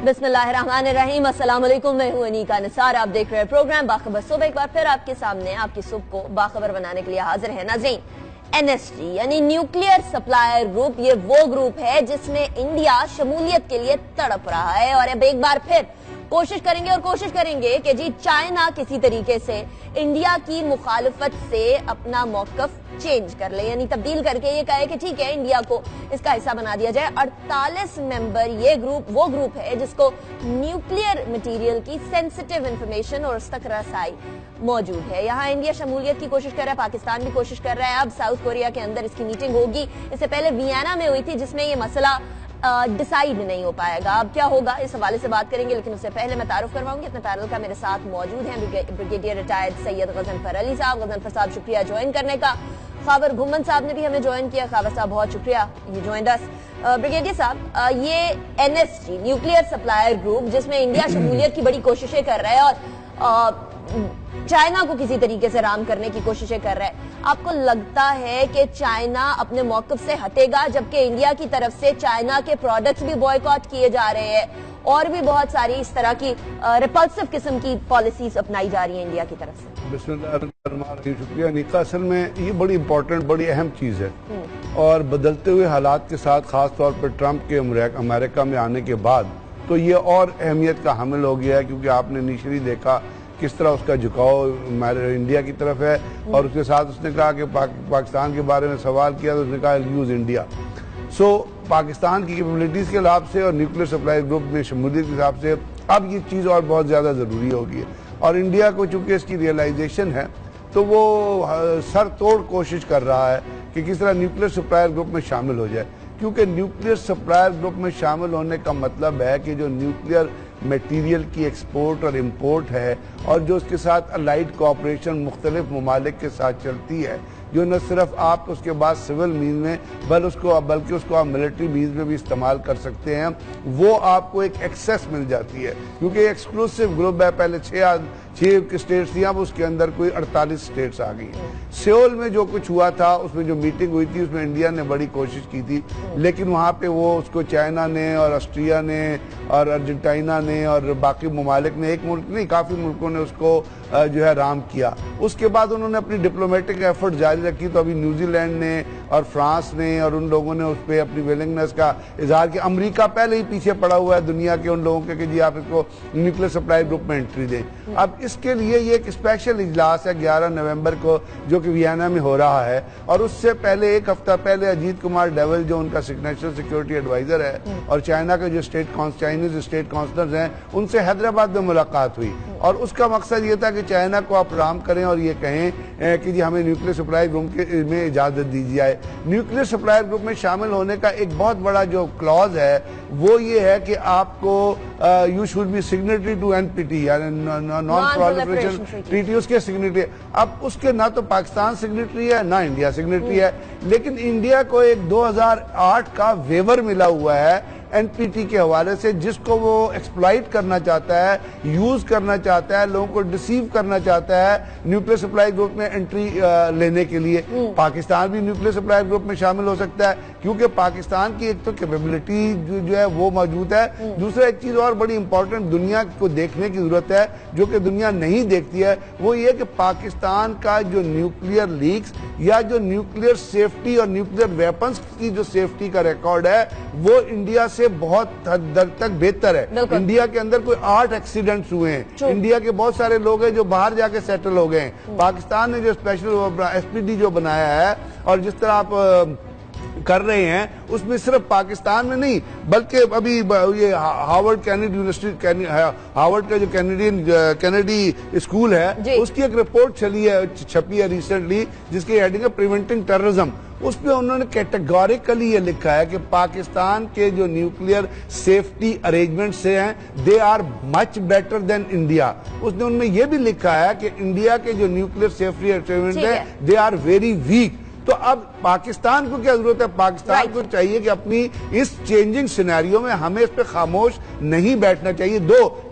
बिस्मिल्लाहिर्रहमानिर्रहीम। अस्सलाम वालेकुम, मैं हूं अनीका निसार। आप देख रहे हैं प्रोग्राम बाखबर सुबह। एक बार फिर आपके सामने आपकी सुबह को बाखबर बनाने के लिए हाजिर है। नाज़रीन, NSG यानी न्यूक्लियर सप्लायर ग्रुप, ये वो ग्रुप है जिसमें इंडिया शमूलियत के लिए तड़प रहा है। और अब एक बार फिर कोशिश करेंगे कि जी चाइना किसी तरीके से इंडिया की मुखालफत से अपना मौकफ चेंज कर ले, यानी तब्दील करके ये कहे कि ठीक है, इंडिया को इसका हिस्सा बना दिया जाए। 48 मेंबर ये ग्रुप वो ग्रुप है जिसको न्यूक्लियर मटेरियल की सेंसिटिव इंफॉर्मेशन और उस तक रसाई मौजूद है। यहाँ इंडिया शमूलियत की कोशिश कर रहा है, पाकिस्तान भी कोशिश कर रहा है। अब साउथ कोरिया के अंदर इसकी मीटिंग होगी। इससे पहले वियना में हुई थी जिसमें ये मसला डिसाइड नहीं हो पाएगा। अब क्या होगा, इस हवाले से बात करेंगे, लेकिन उससे पहले मैं तारुफ करवाऊंगी अपने पैनल का। मेरे साथ मौजूद हैं ब्रिगेडियर रिटायर्ड सैयद गजनफर अली साहब। गजनफर साहब, शुक्रिया ज्वाइन करने का। खावर घुमन साहब ने भी हमें ज्वाइन किया। खावर साहब, बहुत शुक्रिया, ये ज्वाइन अस। ब्रिगेडियर साहब, ये NSG न्यूक्लियर सप्लायर ग्रुप जिसमें इंडिया शमूलियत की बड़ी कोशिशें कर रहा है और चाइना को किसी तरीके से राम करने की कोशिशें कर रहा है, आपको लगता है कि चाइना अपने मौकफ से हटेगा, जबकि इंडिया की तरफ से चाइना के प्रोडक्ट्स भी बॉयकॉट किए जा रहे हैं और भी बहुत सारी इस तरह की रिपल्सिव किस्म की पॉलिसीज अपनाई जा रही है इंडिया की तरफ से? बिस्मिल्लाह, शुक्रिया अनीका। असल में ये बड़ी इंपॉर्टेंट, बड़ी अहम चीज़ है और बदलते हुए हालात के साथ, खास तौर पर ट्रंप के अमेरिका में आने के बाद तो ये और अहमियत का हामिल हो गया है, क्योंकि आपने इनिशियली देखा किस तरह उसका झुकाव इंडिया की तरफ है और उसके साथ उसने कहा कि पाकिस्तान के बारे में सवाल किया तो उसने कहा यूज इंडिया। सो पाकिस्तान की कैपेबिलिटीज के हिसाब से और न्यूक्लियर सप्लाई ग्रुप में शमूलियत के हिसाब से अब ये चीज़ और बहुत ज़्यादा ज़रूरी होगी है। और इंडिया को चूंकि इसकी रियलाइजेशन है तो वो सर तोड़ कोशिश कर रहा है कि किस तरह न्यूक्लियर सप्लायर ग्रुप में शामिल हो जाए, क्योंकि न्यूक्लियर सप्लायर ग्रुप में शामिल होने का मतलब है कि जो न्यूक्लियर मटेरियल की एक्सपोर्ट और इम्पोर्ट है और जो उसके साथ अलाइड कोऑपरेशन मुख्तलिफ ममालिक के साथ चलती है, जो न सिर्फ आप उसके बाद सिविल मीन में बल्कि उसको आप मिलिट्री मीन्स में भी इस्तेमाल कर सकते हैं, वो आपको एक एक्सेस मिल जाती है। क्योंकि एक्सक्लूसिव ग्रुप है, पहले 6 स्टेट्स थी, अब उसके अंदर कोई 48 स्टेट्स आ गई हैं। सियोल में जो कुछ हुआ था, उसमें जो मीटिंग हुई थी, उसमें इंडिया ने बड़ी कोशिश की थी, लेकिन वहाँ पे वो उसको चाइना ने और ऑस्ट्रिया ने और अर्जेंटीना ने और बाकी ममालिक ने, एक मुल्क नहीं काफ़ी मुल्कों ने उसको जो है राम किया। उसके बाद उन्होंने अपनी डिप्लोमेटिक एफर्ट जारी रखी, तो अभी न्यूजीलैंड ने और फ्रांस ने और उन लोगों ने उस पर अपनी विलिंगनेस का इजहार किया। अमेरिका पहले ही पीछे पड़ा हुआ है दुनिया के उन लोगों के कि जी आप इसको न्यूक्लियर सप्लाई ग्रुप में एंट्री दें। अब इसके लिए ये एक स्पेशल इजलास है 11 नवंबर को, जो कि वियना में हो रहा है। और उससे पहले एक हफ्ता पहले अजीत कुमार डोवाल, जो उनका नेशनल सिक्योरिटी एडवाइजर है, और चाइना के जो चाइनीज स्टेट काउंसलर्स हैं, उनसे हैदराबाद में मुलाकात हुई। और उसका मकसद ये था कि चाइना को आप राम करें और ये कहें कि जी हमें न्यूक्लियर सप्लाई ग्रुप में इजाज़त दी जाए। न्यूक्लियर सप्लाई ग्रुप में शामिल होने का एक बहुत बड़ा जो क्लॉज है वो ये है कि आपको you should be signatory to NPT यानी नॉन प्रोलिफरेशन ट्रीटी, उसके सिग्नेटरी। अब उसके ना तो पाकिस्तान सिग्नेटरी है ना इंडिया सिग्नेटरी है, लेकिन इंडिया को एक 2008 का वेवर मिला हुआ है NPT के हवाले से, जिसको वो एक्सप्लॉइट करना चाहता है, यूज करना चाहता है, लोगों को डिसीव करना चाहता है न्यूक्लियर सप्लाई ग्रुप में एंट्री लेने के लिए। पाकिस्तान भी न्यूक्लियर सप्लाई ग्रुप में शामिल हो सकता है, क्योंकि पाकिस्तान की एक तो कैपेबिलिटी जो है वो मौजूद है। दूसरा एक चीज और बड़ी इंपॉर्टेंट दुनिया को देखने की जरूरत है, जो कि दुनिया नहीं देखती है, वो ये कि पाकिस्तान का जो न्यूक्लियर लीक्स या जो न्यूक्लियर सेफ्टी और न्यूक्लियर वेपन्स की जो सेफ्टी का रिकॉर्ड है वो इंडिया से बहुत हद तक बेहतर है। इंडिया के अंदर कोई 8 एक्सीडेंट्स हुए हैं। इंडिया के बहुत सारे लोग हैं जो बाहर जाके सेटल हो गए हैं। पाकिस्तान ने जो स्पेशल SPD जो बनाया है और जिस तरह आप कर रहे हैं, उसमें सिर्फ पाकिस्तान में नहीं बल्कि अभी ये हार्वर्ड कैनेडी यूनिवर्सिटी, हार्वर्ड का जो कैनेडी स्कूल है, उसकी एक रिपोर्ट छपी है रिसेंटली, जिसकी हेडिंग है प्रिवेंटिंग टेररिज्म। उसमें उन्होंने कैटेगोरिकली ये लिखा है कि पाकिस्तान के जो न्यूक्लियर सेफ्टी अरेंजमेंट्स हैं they are much better than India. उसने उनमें ये भी लिखा है कि इंडिया के जो न्यूक्लियर सेफ्टी अरेंजमेंट है दे आर वेरी वीक। तो अब पाकिस्तान को क्या जरूरत है? पाकिस्तान को चाहिए कि अपनी इस चेंजिंग सिनेरियो में हमें इस पे खामोश नहीं बैठना चाहिए।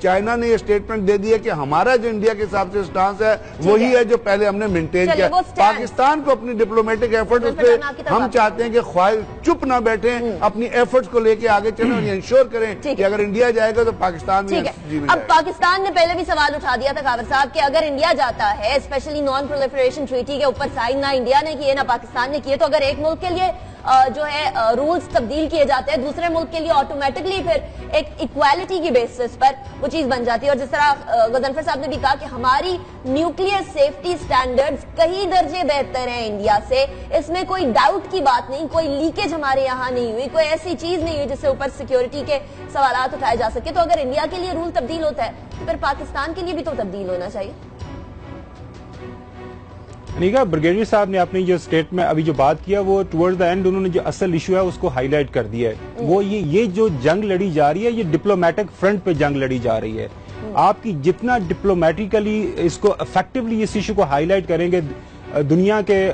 चाइना ने ये स्टेटमेंट दे दी है कि हमारा जो इंडिया के हिसाब से स्टांस है वही है जो पहले हमने मेंटेन किया। पाकिस्तान को अपनी डिप्लोमेटिक एफर्ट उस पे हम चाहते हैं कि ख्वाहिश चुप ना बैठे, अपनी एफर्ट्स को लेके आगे चले और इंश्योर करें कि अगर इंडिया जाएगा तो पाकिस्तान में। अब पाकिस्तान ने पहले भी सवाल उठा दिया था कावर साहब कि अगर इंडिया जाता है, स्पेशली नॉन प्रोलिफरेशन ट्रीटी के ऊपर साइन ना इंडिया ने किए ना पाकिस्तान ने किए, तो अगर एक मुल्क के लिए जो है रूल्स तब्दील किए जाते हैं, दूसरे मुल्क के लिए ऑटोमेटिकली फिर एक इक्वालिटी की बेसिस पर वो चीज बन जाती है। और जिस तरह गजनफर साहब ने भी कहा कि हमारी न्यूक्लियर सेफ्टी स्टैंडर्ड्स कई दर्जे बेहतर हैं इंडिया से, इसमें कोई डाउट की बात नहीं, कोई लीकेज हमारे यहाँ नहीं हुई, कोई ऐसी चीज नहीं हुई जिससे ऊपर सिक्योरिटी के सवाल उठाए जा सके। तो अगर इंडिया के लिए रूल तब्दील होता है तो फिर पाकिस्तान के लिए भी तो तब्दील होना चाहिए। अनिका, ब्रिगेडियर साहब ने अपनी जो स्टेट में अभी जो बात किया वो टुवर्ड्स द एंड उन्होंने जो असल इशू है उसको हाईलाइट कर दिया है। वो ये जो जंग लड़ी जा रही है ये डिप्लोमेटिक फ्रंट पे जंग लड़ी जा रही है। आपकी जितना डिप्लोमेटिकली इसको इफेक्टिवली इस इशू को हाईलाइट करेंगे दुनिया के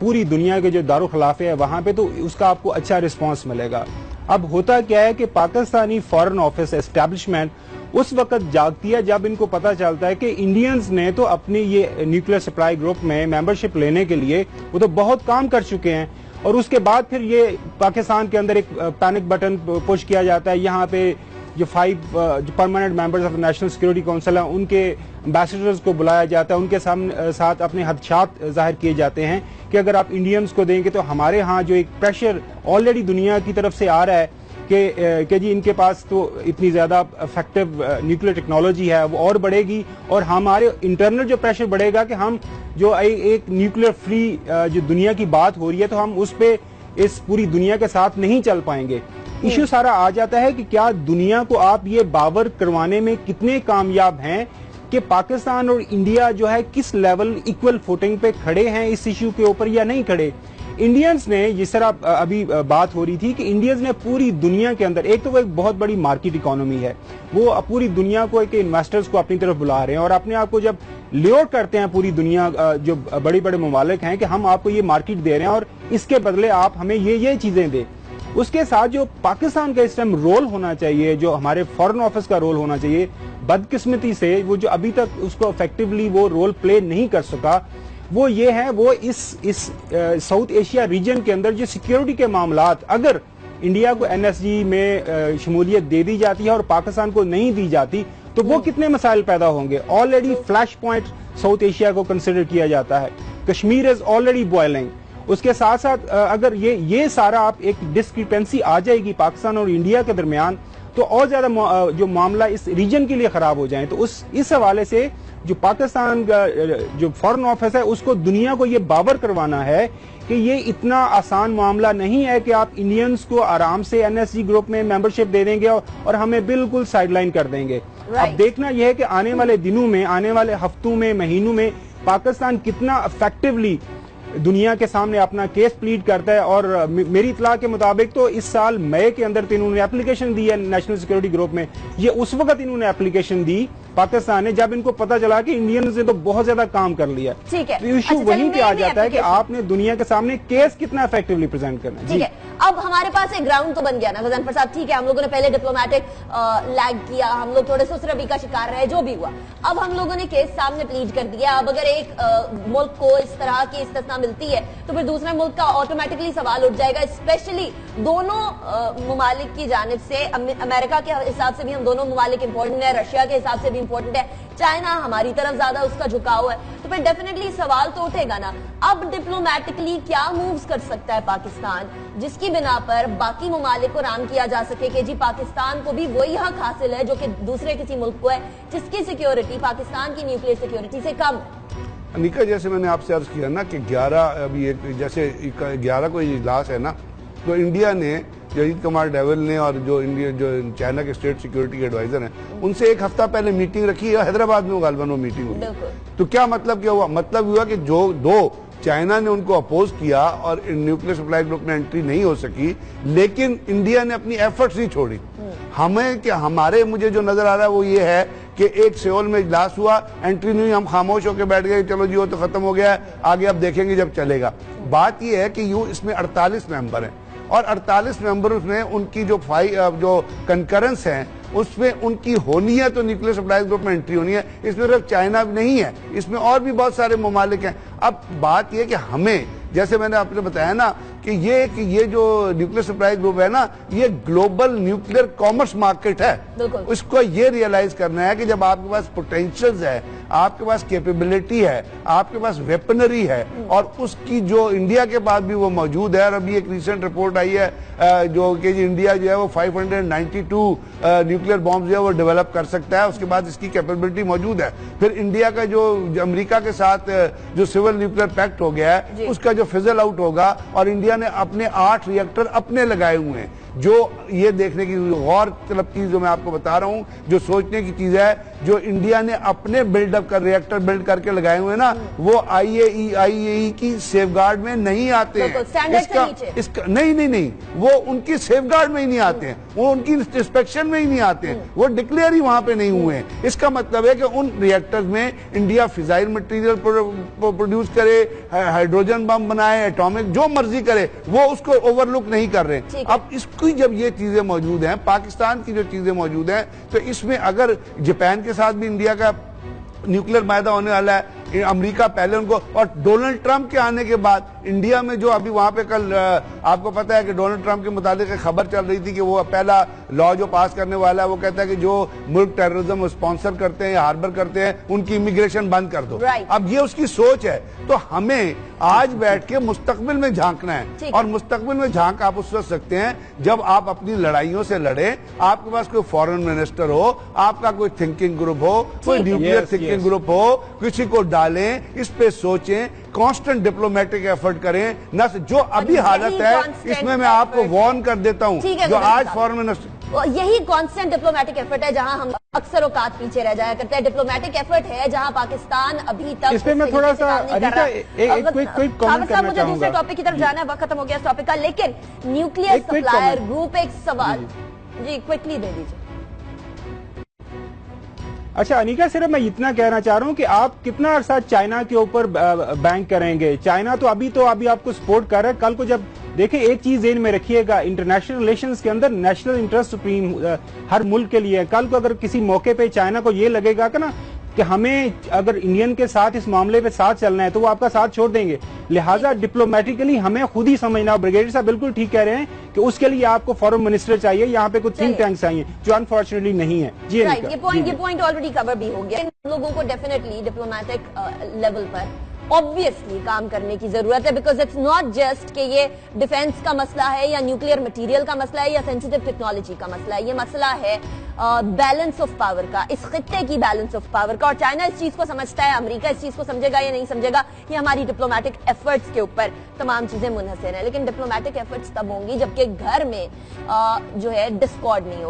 पूरी दुनिया के जो दारुल खिलाफे है वहां पे, तो उसका आपको अच्छा रिस्पांस मिलेगा। अब होता क्या है कि पाकिस्तानी फॉरेन ऑफिस एस्टेब्लिशमेंट उस वक्त जागती है जब इनको पता चलता है कि इंडियंस ने तो अपनी ये न्यूक्लियर सप्लाई ग्रुप में मेंबरशिप लेने के लिए वो तो बहुत काम कर चुके हैं, और उसके बाद फिर ये पाकिस्तान के अंदर एक पैनिक बटन पुश किया जाता है। यहाँ पे जो 5 permanent members of national security council है उनके एम्बेसडर्स को बुलाया जाता है, उनके साथ अपने हदशात जाहिर किए जाते हैं कि अगर आप इंडियंस को देंगे तो हमारे यहाँ जो एक प्रेशर ऑलरेडी दुनिया की तरफ से आ रहा है कि जी इनके पास तो इतनी ज्यादा इफेक्टिव न्यूक्लियर टेक्नोलॉजी है वो और बढ़ेगी, और हमारे इंटरनल जो प्रेशर बढ़ेगा कि हम जो एक न्यूक्लियर फ्री जो दुनिया की बात हो रही है तो हम उस पे इस पूरी दुनिया के साथ नहीं चल पाएंगे। इश्यू सारा आ जाता है कि क्या दुनिया को आप ये बावर करवाने में कितने कामयाब हैं कि पाकिस्तान और इंडिया जो है किस लेवल इक्वल फुटिंग पे खड़े हैं इस इश्यू के ऊपर या नहीं खड़े। इंडियंस ने, जिस तरह अभी बात हो रही थी कि इंडियंस ने पूरी दुनिया के अंदर, एक तो वो एक बहुत बड़ी मार्केट इकोनॉमी है, वो पूरी दुनिया को एक इन्वेस्टर्स को अपनी तरफ बुला रहे हैं और अपने आप को जब लेआउट करते हैं पूरी दुनिया जो बड़े बड़े ममालिक हैं कि हम आपको ये मार्केट दे रहे हैं और इसके बदले आप हमें ये चीजें दें। उसके साथ जो पाकिस्तान का इस टाइम रोल होना चाहिए, जो हमारे फॉरेन ऑफिस का रोल होना चाहिए, बदकिस्मती से वो जो अभी तक उसको इफेक्टिवली वो रोल प्ले नहीं कर सका, वो ये है वो इस साउथ एशिया रीजन के अंदर जो सिक्योरिटी के मामलात, अगर इंडिया को एनएसजी में शमूलियत दे दी जाती है और पाकिस्तान को नहीं दी जाती तो वो कितने मसाइल पैदा होंगे। Already flash point south Asia को कंसिडर किया जाता है, कश्मीर इज ऑलरेडी बॉइलिंग। उसके साथ साथ अगर ये सारा आप एक डिस्क्रिपेंसी आ जाएगी पाकिस्तान और इंडिया के दरमियान तो और ज्यादा जो मामला इस रीजन के लिए खराब हो जाए। तो इस हवाले से जो पाकिस्तान का जो फॉरेन ऑफिस है उसको दुनिया को ये बावर करवाना है कि ये इतना आसान मामला नहीं है कि आप इंडियंस को आराम से एनएसजी ग्रुप में मेंबरशिप दे देंगे और हमें बिल्कुल साइडलाइन कर देंगे। अब देखना यह है कि आने वाले दिनों में, आने वाले हफ्तों में, महीनों में पाकिस्तान कितना इफेक्टिवली दुनिया के सामने अपना केस प्लीड करता है। और मेरी इतला के मुताबिक तो इस साल मई के अंदर इन्होंने एप्लीकेशन दी है नेशनल सिक्योरिटी ग्रुप में। ये उस वक्त इन्होंने एप्लीकेशन दी पाकिस्तान ने जब इनको पता चला कि इंडियंस ने तो बहुत ज्यादा काम कर लिया। ठीक है, तो इशू वहीं पे आ जाता है कि आपने दुनिया के सामने केस कितना इफेक्टिवली प्रेजेंट करना है। ठीक है, अब हमारे पास एक ग्राउंड तो बन गया ना गजनफर साहब। ठीक है, हम लोगों ने पहले डिप्लोमेटिक लैग किया, हम लोग थोड़े सुसरबी का शिकार रहे, जो भी हुआ। अब हम लोगों ने केस सामने प्लीड कर दिया। अब अगर एक मुल्क को इस तरह की इस्तिस्ना मिलती है तो फिर दूसरे मुल्क का ऑटोमेटिकली सवाल उठ जाएगा, स्पेशली दोनों ममालिक की जानिब से। अमेरिका के हिसाब से भी हम दोनों ममालिक इंपॉर्टेंट है, रशिया के हिसाब से भी इंपॉर्टेंट है, चाइना हमारी तरफ ज्यादा उसका झुकाव है, तो फिर डेफिनेटली सवाल तो उठेगा ना। अब डिप्लोमेटिकली क्या मूव्स कर सकता है पाकिस्तान जिसकी बिना पर बाकी ममालिक को राम किया जा सके कि जी पाकिस्तान को भी वही हक हासिल है जो कि दूसरे किसी मुल्क को है जिसकी सिक्योरिटी पाकिस्तान की न्यूक्लियर सिक्योरिटी से कम है। अनिका, जैसे मैंने आपसे अर्ज किया ना कि 11 को इजलास है ना, तो इंडिया ने अजीत कुमार डोवाल ने और जो चाइना के स्टेट सिक्योरिटी के एडवाइजर हैं उनसे एक हफ्ता पहले मीटिंग रखी है। हैदराबाद में गालिबन वो मीटिंग हुई। तो क्या मतलब क्या हुआ? मतलब हुआ कि जो दो चाइना ने उनको अपोज किया और न्यूक्लियर सप्लाई ग्रुप में एंट्री नहीं हो सकी, लेकिन इंडिया ने अपनी एफर्ट्स नहीं छोड़ी। हमारे मुझे जो नजर आ रहा है वो ये है कि एक सियोल में इजलास हुआ, एंट्री नहीं, हम खामोश होकर बैठ गए, चलो जी वो तो खत्म हो गया है, आगे अब देखेंगे जब चलेगा। बात ये है कि यूं इसमें 48 मेंबर हैं, اور 48 ممبرز میں ان کی جو کنکرنس ہیں اس میں ان کی ہونی ہے تو نیوکلیئر سپلائز گروپ میں انٹری ہونی ہے. اس میں صرف چائنا نہیں ہے, اس میں اور بھی بہت سارے ممالک ہیں. اب بات یہ کہ ہمیں, جیسے میں نے آپ نے بتایا نا کہ یہ جو نیوکلیئر سپلائی گروپ ہے نا, یہ گلوبل نیوکلیئر کامرس مارکیٹ ہے. اس کو یہ ریئلائز کرنا ہے کہ جب آپ کے پاس پوٹینشلز ہے, آپ کے پاس کیپیبلٹی ہے, آپ کے پاس ویپنری ہے, اور اس کی جو انڈیا کے پاس بھی وہ موجود ہے. اور ابھی ایک ریسنٹ رپورٹ آئی ہے جو کہ انڈیا جو ہے وہ 592 نیوکلیئر بامز جو ہے وہ ڈیولپ کر سکتا ہے. اس کے بعد اس کی کیپیبلٹی موجود ہے. پھر انڈیا کا جو امریکہ کے ساتھ جو سول نیوکلیئر پیکٹ ہو گیا ہے اس کا جو فزل آؤٹ ہوگا, اور انڈیا نے اپنے 8 ریئیکٹر اپنے لگائے ہوئے ہیں. جو یہ دیکھنے کی غور طلب چیز جو میں آپ کو بتا رہا ہوں, جو سوچنے کی چیز ہے, جو انڈیا نے اپنے بلڈ اپ کر ریئیکٹر بلڈ کر کے لگائے ہوئے نا, وہ آئی اے ای کی سیف گارڈ میں نہیں آتے ہیں. نہیں, وہ ان کی سیف گارڈ میں ہی نہیں آتے ہیں, وہ ان کی انسپیکشن میں ہی نہیں آتے ہیں, وہ ڈکلیئر ہی وہاں پہ نہیں ہوئے ہیں. اس کا مطلب ہے کہ ان ریئیکٹرز میں انڈیا فزائل مٹیریل پروڈیوس کرے, ہائیڈروجن بم بنائے, ایٹامک جو مرضی کرے, وہ اس کو اوور لک نہیں کر رہے. اب اس کی جب یہ چیزیں موجود ہیں, پاکستان کی جو چیزیں موجود ہیں, تو اس میں اگر جاپان کے ساتھ بھی انڈیا کا نیوکلیئر معاہدہ ہونے والا ہے, امریکہ پہلے ان کو, اور ڈونلڈ ٹرمپ کے آنے کے بعد انڈیا میں جو ابھی وہاں پہ کل آپ کو پتا ہے کہ ڈونلڈ ٹرمپ کے متعلق ایک خبر چل رہی تھی کہ وہ پہلا لا جو پاس کرنے والا ہے, وہ کہتا ہے کہ جو ملک ٹیررزم اسپانسر کرتے ہیں, ہاربر کرتے ہیں, ان کی امیگریشن بند کر دو. اب یہ اس کی سوچ ہے. تو ہمیں آج بیٹھ کے مستقبل میں جھانکنا ہے, اور مستقبل میں جھانک آپ اس وقت سکتے ہیں جب آپ اپنی لڑائیوں سے لڑیں, آپ کے پاس کوئی فورن منسٹر ہو, آپ کا کوئی تھنکنگ گروپ ہو, کوئی نیوکلیئر تھنکنگ گروپ ہو, کسی کو ڈالیں, اس پہ سوچیں, کانسٹنٹ ڈپلومیٹک ایفرٹ کریں. نہ جو ابھی حالت ہے اس میں میں آپ کو وارن کر دیتا ہوں, جو آج فورن منسٹر, یہی کانسٹنٹ ڈپلومیٹک ایفرٹ ہے جہاں ہم اکثر اوقات پیچھے رہ جایا کرتے ہیں. ڈپلومیٹک ایفرٹ ہے جہاں پاکستان ابھی تک اس پہ میں تھوڑا سا مجھے دوسرے ٹاپک کی طرف جانا ہے, وقت ختم ہو گیا اس ٹاپک کا. لیکن نیوکلیئر سپلائر گروپ, ایک سوال جی کوئکلی دے دیجیے. اچھا انیکا, صرف میں اتنا کہنا چاہ رہا ہوں کہ آپ کتنا عرصہ چائنا کے اوپر بینک کریں گے. چائنا تو ابھی آپ کو سپورٹ کر رہا ہے. کل کو جب دیکھیں, ایک چیز ذہن میں رکھیے گا, انٹرنیشنل ریلیشنز کے اندر نیشنل انٹرسٹ سپریم ہر ملک کے لیے. کل کو اگر کسی موقع پہ چائنا کو یہ لگے گا کہ نا کہ ہمیں اگر انڈین کے ساتھ اس معاملے پہ ساتھ چلنا ہے, تو وہ آپ کا ساتھ چھوڑ دیں گے. لہٰذا ڈپلومیٹکلی ہمیں خود ہی سمجھنا. بریگیڈیئر صاحب بالکل ٹھیک کہہ رہے ہیں کہ اس کے لیے آپ کو فورن منسٹر چاہیے, یہاں پہ کچھ تھنک ٹینکس چاہیے, جو انفارچونیٹلی نہیں ہے. جی یہ پوائنٹ آلریڈی کور بھی ہو گیا. لوگوں کو ڈیفینیٹلی ڈپلومیٹک لیول پر obviously کام کرنے کی ضرورت ہے, بیکاز اٹس ناٹ جسٹ کہ یہ ڈیفینس کا مسئلہ ہے یا نیوکلیئر مٹیریل کا مسئلہ ہے یا سینسیٹیو ٹیکنالوجی کا مسئلہ ہے. یہ مسئلہ ہے بیلنس آف پاور کا, اس خطے کی بیلنس آف پاور کا. اور چائنا اس چیز کو سمجھتا ہے, امریکہ اس چیز کو سمجھے گا یا نہیں سمجھے گا, یہ ہماری ڈپلومیٹک ایفرٹس کے اوپر تمام چیزیں منحصر ہیں. لیکن ڈپلومیٹک ایفرٹس تب ہوں گی جبکہ گھر میں جو ہے ڈسکارڈ نہیں ہو.